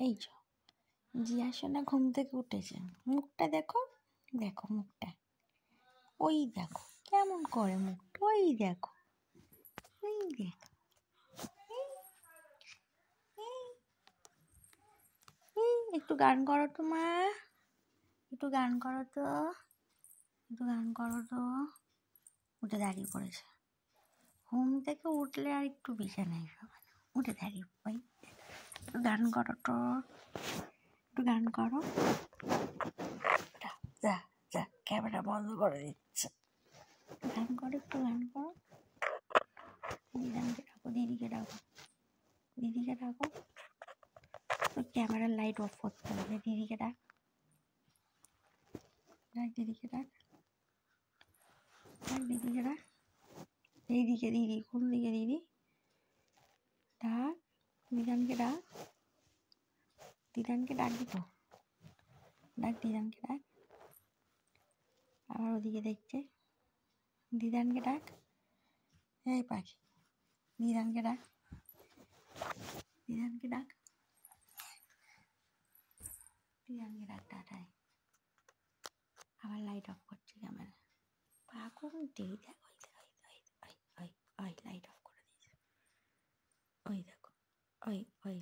এই যো জিয়া সোনা ঘুম থেকে উঠেছে, মুখটা দেখো, দেখো মুখটা, ওই দেখো কেমন করে মুখটা, ওই দেখো, ওই দেখো, একটু গান করো তো মা, একটু গান করো তো, একটু গান করো তো। উঠে দাঁড়িয়ে পড়েছে, ঘুম থেকে উঠলে আর একটু বিছানায় যাবে না, উঠে দাঁড়িয়ে ওই একটু গান করো তো, একটু গান করো। যা যা ক্যামেরা বন্ধ করে দিচ্ছে, গান করো, একটু গান করো। দিদাকে ডাকো, দিদিকে ডাকো, দিদিকে ডাকো। ক্যামেরার লাইট অফ করতে হবে, দিদিকে ডাক, ডাক দিদিকে ডাক, ডাক দিদিকে ডাক। এইদিকে দিদি, কোন দিকে দিদি? ডাক দিদানকে, ডাক দিদানকে, ডাক দিত, ডাক দিদানকে ডাক। আবার ওদিকে দেখছে, দিদানকে ডাক, এই পাখি, দিদানকে ডাক, দিদানকে ডাক, দিদানকে ডাক, টাটায়। আবার লাইট অফ করছে ক্যামেরা, পাখন টেই দেখ, ওই ওই ওই ওই ওই লাইট অফ করে দিয়েছে, ওই দেখো, ওই ওই